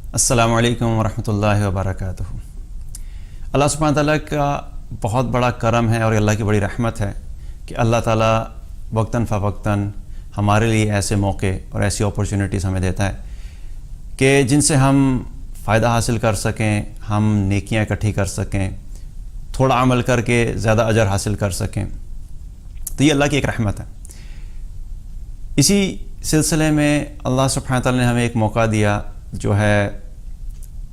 السلام علیکم ورحمۃ اللہ وبرکاتہ۔ اللہ سبحانہ تعالیٰ کا بہت بڑا کرم ہے اور اللہ کی بڑی رحمت ہے کہ اللہ تعالیٰ وقتاً فوقتاً ہمارے لیے ایسے موقع اور ایسی اپرچونٹیز ہمیں دیتا ہے کہ جن سے ہم فائدہ حاصل کر سکیں، ہم نیکیاں اکٹھی کر سکیں، تھوڑا عمل کر کے زیادہ اجر حاصل کر سکیں۔ تو یہ اللہ کی ایک رحمت ہے۔ اسی سلسلے میں اللہ سبحانہ تعالیٰ نے ہمیں ایک موقع دیا جو ہے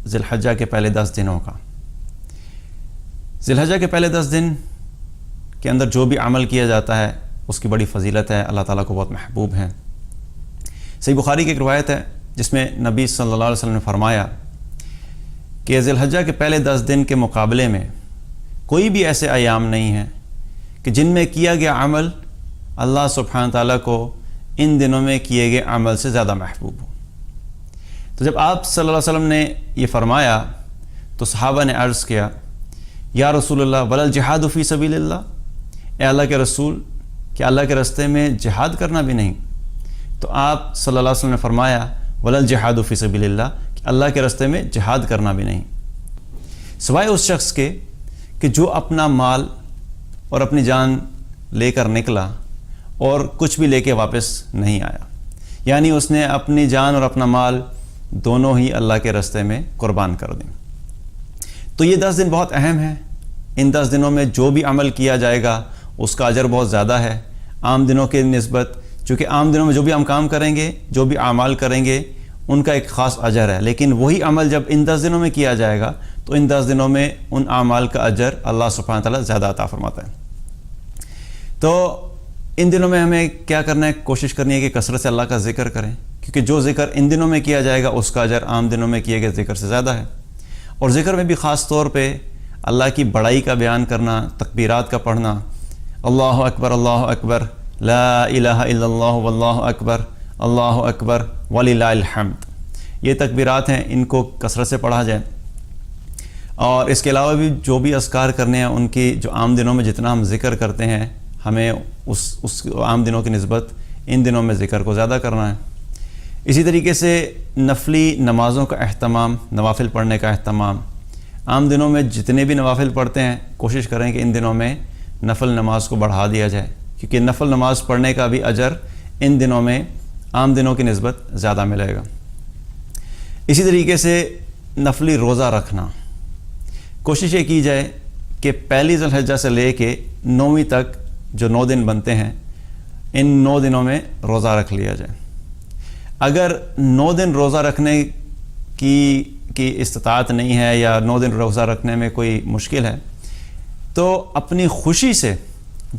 ذی الحجہ کے پہلے 10 دنوں کا۔ ذی الحجہ کے پہلے 10 دن کے اندر جو بھی عمل کیا جاتا ہے اس کی بڑی فضیلت ہے، اللہ تعالیٰ کو بہت محبوب ہیں۔ صحیح بخاری کی ایک روایت ہے جس میں نبی صلی اللہ علیہ وسلم نے فرمایا کہ ذی الحجہ کے پہلے 10 دن کے مقابلے میں کوئی بھی ایسے ایام نہیں ہیں کہ جن میں کیا گیا عمل اللہ سبحانہ تعالیٰ کو ان دنوں میں کیے گئے عمل سے زیادہ محبوب ہو۔ تو جب آپ صلی اللہ علیہ وسلم نے یہ فرمایا تو صحابہ نے عرض کیا یا رسول اللہ ولا الجہاد فی سبیل اللہ، اے اللہ کے رسول کیا اللہ کے راستے میں جہاد کرنا بھی نہیں؟ تو آپ صلی اللہ علیہ وسلم نے فرمایا ولا الجہاد فی سبیل اللہ، کہ اللہ کے راستے میں جہاد کرنا بھی نہیں، سوائے اس شخص کے کہ جو اپنا مال اور اپنی جان لے کر نکلا اور کچھ بھی لے کے واپس نہیں آیا، یعنی اس نے اپنی جان اور اپنا مال دونوں ہی اللہ کے راستے میں قربان کر دیں۔ تو یہ 10 دن بہت اہم ہیں۔ ان 10 دنوں میں جو بھی عمل کیا جائے گا اس کا اجر بہت زیادہ ہے عام دنوں کے نسبت، چونکہ عام دنوں میں جو بھی ہم کام کریں گے، جو بھی اعمال کریں گے، ان کا ایک خاص اجر ہے، لیکن وہی عمل جب ان 10 دنوں میں کیا جائے گا تو ان 10 دنوں میں ان اعمال کا اجر اللہ سبحانہ تعالیٰ زیادہ عطا فرماتا ہے۔ تو ان دنوں میں ہمیں کیا کرنا ہے؟ کوشش کرنی ہے کہ کثرت سے اللہ کا ذکر کریں، کیونکہ جو ذکر ان دنوں میں کیا جائے گا اس کا اجر عام دنوں میں کیے گئے ذکر سے زیادہ ہے۔ اور ذکر میں بھی خاص طور پہ اللہ کی بڑائی کا بیان کرنا، تکبیرات کا پڑھنا، اللہ اکبر لا الہ الا اللہ واللہ اکبر وللہ الحمد، یہ تکبیرات ہیں، ان کو کثرت سے پڑھا جائے۔ اور اس کے علاوہ بھی جو بھی اذکار کرنے ہیں ان کی جو عام دنوں میں جتنا ہم ذکر کرتے ہیں ہمیں اس عام دنوں کی نسبت ان دنوں میں ذکر کو زیادہ کرنا ہے۔ اسی طریقے سے نفلی نمازوں کا اہتمام، نوافل پڑھنے کا اہتمام، عام دنوں میں جتنے بھی نوافل پڑھتے ہیں کوشش کریں کہ ان دنوں میں نفل نماز کو بڑھا دیا جائے، کیونکہ نفل نماز پڑھنے کا بھی اجر ان دنوں میں عام دنوں کی نسبت زیادہ ملے گا۔ اسی طریقے سے نفلی روزہ رکھنا، کوشش یہ کی جائے کہ پہلی ذی الحجہ سے لے کے 9ویں تک جو 9 دن بنتے ہیں ان 9 دنوں میں روزہ رکھ لیا جائے۔ اگر 9 دن روزہ رکھنے کی استطاعت نہیں ہے یا 9 دن روزہ رکھنے میں کوئی مشکل ہے تو اپنی خوشی سے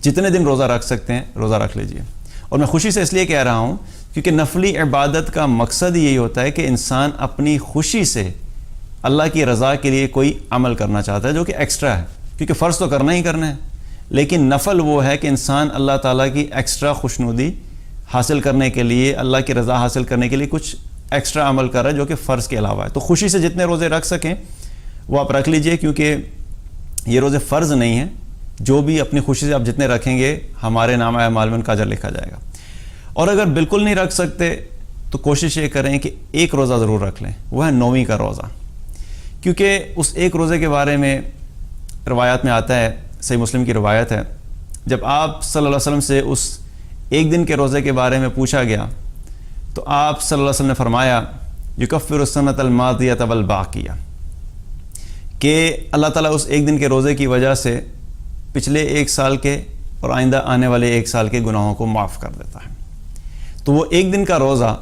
جتنے دن روزہ رکھ سکتے ہیں روزہ رکھ لیجئے۔ اور میں خوشی سے اس لیے کہہ رہا ہوں کیونکہ نفلی عبادت کا مقصد یہی ہوتا ہے کہ انسان اپنی خوشی سے اللہ کی رضا کے لیے کوئی عمل کرنا چاہتا ہے جو کہ ایکسٹرا ہے، کیونکہ فرض تو کرنا ہی کرنا ہے، لیکن نفل وہ ہے کہ انسان اللہ تعالیٰ کی ایکسٹرا خوشنودی حاصل کرنے کے لیے، اللہ کی رضا حاصل کرنے کے لیے کچھ ایکسٹرا عمل کر رہا ہے جو کہ فرض کے علاوہ ہے۔ تو خوشی سے جتنے روزے رکھ سکیں وہ آپ رکھ لیجئے، کیونکہ یہ روزے فرض نہیں ہیں، جو بھی اپنی خوشی سے آپ جتنے رکھیں گے ہمارے نامہ اعمال میں ان کا اجر لکھا جائے گا۔ اور اگر بالکل نہیں رکھ سکتے تو کوشش یہ کریں کہ ایک روزہ ضرور رکھ لیں، وہ ہے 9ویں کا روزہ، کیونکہ اس ایک روزے کے بارے میں روایات میں آتا ہے، صحیح مسلم کی روایت ہے، جب آپ صلی اللہ علیہ وسلم سے اس ایک دن کے روزے کے بارے میں پوچھا گیا تو آپ صلی اللہ علیہ وسلم نے فرمایا یکفر السنۃ الماضیۃ والباقیہ، کہ اللہ تعالیٰ اس ایک دن کے روزے کی وجہ سے پچھلے 1 سال کے اور آئندہ آنے والے 1 سال کے گناہوں کو معاف کر دیتا ہے۔ تو وہ ایک دن کا روزہ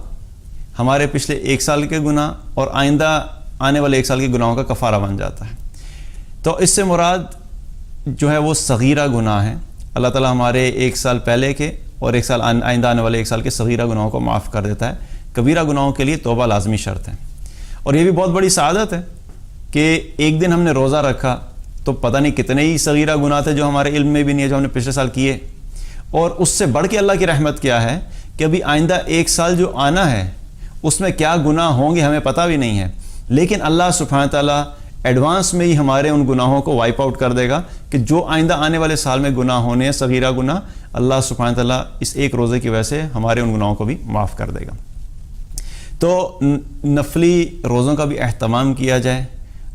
ہمارے پچھلے 1 سال کے گناہ اور آئندہ آنے والے 1 سال کے گناہوں کا کفارہ بن جاتا ہے۔ تو اس سے مراد جو ہے وہ صغیرہ گناہ ہیں، اللہ تعالیٰ ہمارے 1 سال پہلے کے اور 1 سال آئندہ آنے والے 1 سال کے صغیرہ گناہوں کو معاف کر دیتا ہے۔ کبیرہ گناہوں کے لیے توبہ لازمی شرط ہے۔ اور یہ بھی بہت بڑی سعادت ہے کہ ایک دن ہم نے روزہ رکھا تو پتہ نہیں کتنے ہی صغیرہ گناہ تھے جو ہمارے علم میں بھی نہیں ہے، جو ہم نے پچھلے سال کیے، اور اس سے بڑھ کے اللہ کی رحمت کیا ہے کہ ابھی آئندہ 1 سال جو آنا ہے اس میں کیا گناہ ہوں گے ہمیں پتہ بھی نہیں ہے، لیکن اللہ سبحانہ تعالیٰ ایڈوانس میں ہی ہمارے ان گناہوں کو وائپ آؤٹ کر دے گا کہ جو آئندہ آنے والے سال میں گناہ ہونے ہیں، صغیرہ گناہ، اللہ سبحانہ تعالیٰ اس ایک روزے کی وجہ سے ہمارے ان گناہوں کو بھی معاف کر دے گا۔ تو نفلی روزوں کا بھی اہتمام کیا جائے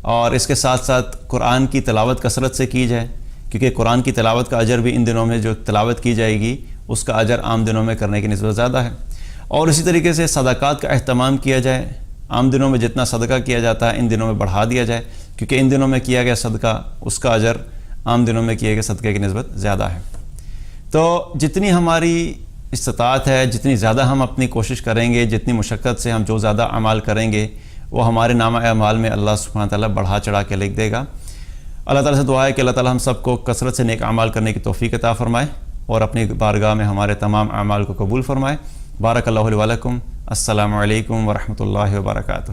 اور اس کے ساتھ ساتھ قرآن کی تلاوت کثرت سے کی جائے، کیونکہ قرآن کی تلاوت کا اجر بھی ان دنوں میں جو تلاوت کی جائے گی اس کا اجر عام دنوں میں کرنے کی نسبت زیادہ ہے۔ اور اسی طریقے سے صدقات کا اہتمام کیا جائے، عام دنوں میں جتنا صدقہ کیا جاتا ہے ان دنوں میں بڑھا دیا جائے، کیونکہ ان دنوں میں کیا گیا صدقہ اس کا اجر عام دنوں میں کیے گئے صدقے کی نسبت زیادہ ہے۔ تو جتنی ہماری استطاعت ہے، جتنی زیادہ ہم اپنی کوشش کریں گے، جتنی مشقت سے ہم جو زیادہ اعمال کریں گے وہ ہمارے نامہ اعمال میں اللہ سبحانہ تعالیٰ بڑھا چڑھا کے لکھ دے گا۔ اللہ تعالیٰ سے دعا ہے کہ اللہ تعالیٰ ہم سب کو کثرت سے نیک اعمال کرنے کی توفیق عطا فرمائے اور اپنی بارگاہ میں ہمارے تمام اعمال کو قبول فرمائے۔ بارک اللہ علیہ ولکم۔ السلام علیکم ورحمۃ اللہ وبرکاتہ۔